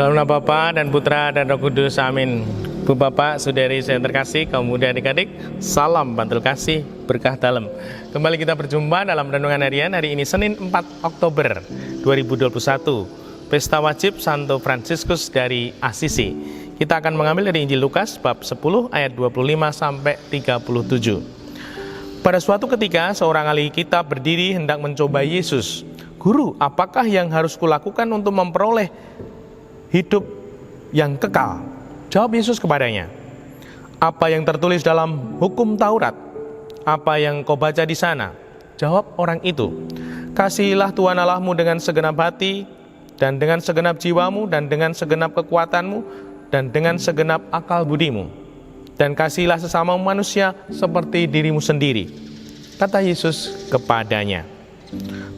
Dalam nama Bapa dan Putra dan Roh Kudus, amin. Bu Bapak, Saudari saya terkasih, kaum muda adik-adik, salam bantul kasih, berkah dalam. Kembali kita berjumpa dalam Renungan Harian hari ini Senin 4 Oktober 2021, Pesta Wajib Santo Fransiskus dari Assisi. Kita akan mengambil dari Injil Lukas bab 10 ayat 25 sampai 37. Pada suatu ketika seorang ahli kitab berdiri hendak mencoba Yesus. Guru, apakah yang harus kulakukan untuk memperoleh hidup yang kekal? Jawab Yesus kepadanya, apa yang tertulis dalam hukum Taurat? Apa yang kau baca di sana? Jawab orang itu, kasihilah Tuhan Allahmu dengan segenap hati, dan dengan segenap jiwamu, dan dengan segenap kekuatanmu, dan dengan segenap akal budimu. Dan kasihilah sesama manusia seperti dirimu sendiri. Kata Yesus kepadanya,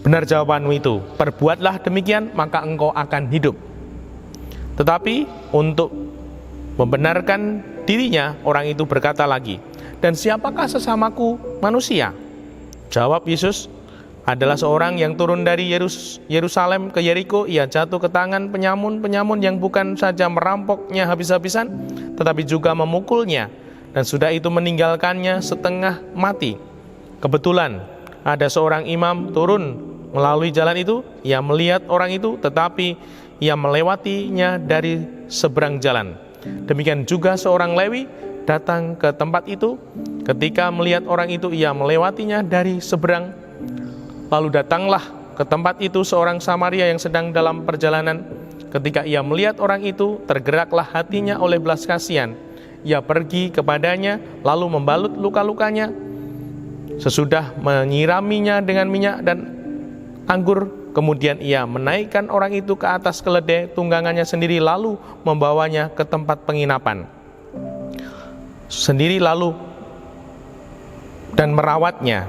benar jawabanmu itu, perbuatlah demikian, maka engkau akan hidup. Tetapi untuk membenarkan dirinya, orang itu berkata lagi, dan siapakah sesamaku manusia? Jawab Yesus, adalah seorang yang turun dari Yerusalem ke Yeriko. Ia jatuh ke tangan penyamun yang bukan saja merampoknya habis-habisan, tetapi juga memukulnya, dan sudah itu meninggalkannya setengah mati. Kebetulan ada seorang imam turun melalui jalan itu. Ia melihat orang itu, tetapi ia melewatinya dari seberang jalan. Demikian juga seorang Lewi datang ke tempat itu. Ketika melihat orang itu, ia melewatinya dari seberang. Lalu datanglah ke tempat itu seorang Samaria yang sedang dalam perjalanan. Ketika ia melihat orang itu, tergeraklah hatinya oleh belas kasihan. Ia pergi kepadanya, lalu membalut luka-lukanya. Sesudah menyiraminya dengan minyak dan anggur, kemudian ia menaikkan orang itu ke atas keledai tunggangannya sendiri, lalu membawanya ke tempat penginapan sendiri dan merawatnya.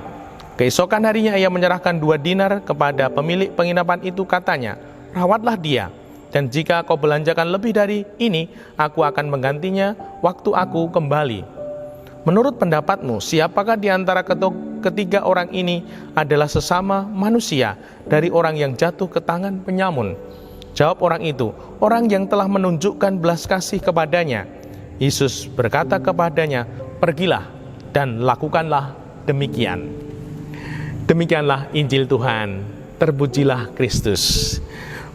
Keesokan harinya ia menyerahkan 2 dinar kepada pemilik penginapan itu, katanya, rawatlah dia, dan jika kau belanjakan lebih dari ini, aku akan menggantinya waktu aku kembali. Menurut pendapatmu, siapakah di antara ketiga orang ini adalah sesama manusia dari orang yang jatuh ke tangan penyamun? Jawab orang itu, orang yang telah menunjukkan belas kasih kepadanya. Yesus berkata kepadanya, pergilah dan lakukanlah demikian. Demikianlah Injil Tuhan, terpujilah Kristus.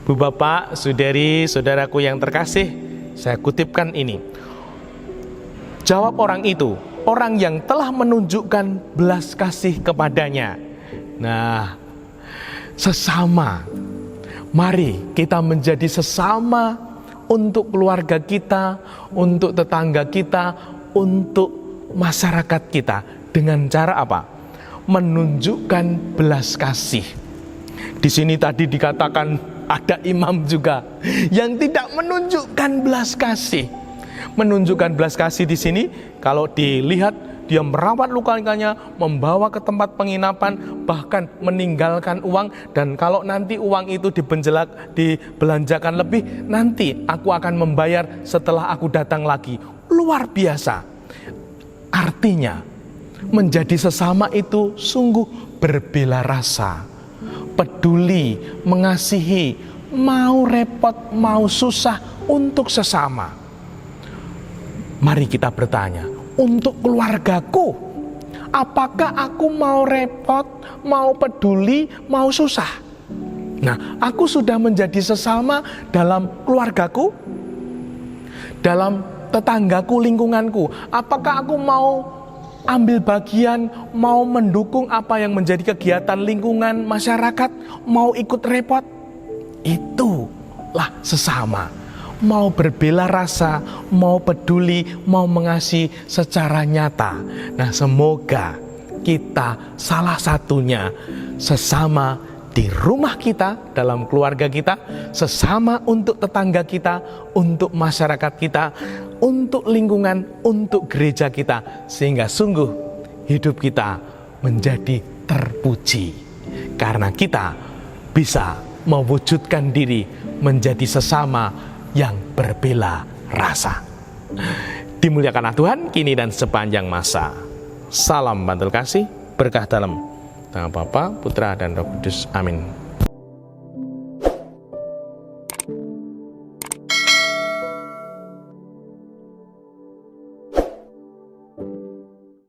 Bu Bapak, Saudari, Saudaraku yang terkasih, saya kutipkan ini. Jawab orang itu, orang yang telah menunjukkan belas kasih kepadanya. Nah, sesama. Mari kita menjadi sesama untuk keluarga kita, untuk tetangga kita, untuk masyarakat kita. Dengan cara apa? Menunjukkan belas kasih. Di sini tadi dikatakan ada imam juga yang tidak menunjukkan belas kasih. Menunjukkan belas kasih di sini, kalau dilihat, dia merawat luka-lukanya, membawa ke tempat penginapan, bahkan meninggalkan uang. Dan kalau nanti uang itu dibelanjakan lebih, nanti aku akan membayar setelah aku datang lagi. Luar biasa. Artinya, menjadi sesama itu sungguh berbela rasa, peduli, mengasihi, mau repot, mau susah untuk sesama. Mari kita bertanya, untuk keluargaku, apakah aku mau repot, mau peduli, mau susah? Nah, aku sudah menjadi sesama dalam keluargaku, dalam tetanggaku, lingkunganku. Apakah aku mau ambil bagian, mau mendukung apa yang menjadi kegiatan lingkungan masyarakat, mau ikut repot? Itulah sesama. Mau berbela rasa, mau peduli, mau mengasihi secara nyata. Nah, semoga kita salah satunya sesama di rumah kita, dalam keluarga kita, sesama untuk tetangga kita, untuk masyarakat kita, untuk lingkungan, untuk gereja kita, sehingga sungguh hidup kita menjadi terpuji. Karena kita bisa mewujudkan diri menjadi sesama yang berbela rasa. Dimuliakanlah Tuhan kini dan sepanjang masa. Salam bantul kasih, berkah dalam. Nama Bapa, Putra, dan Roh Kudus. Amin. wabarakatuh.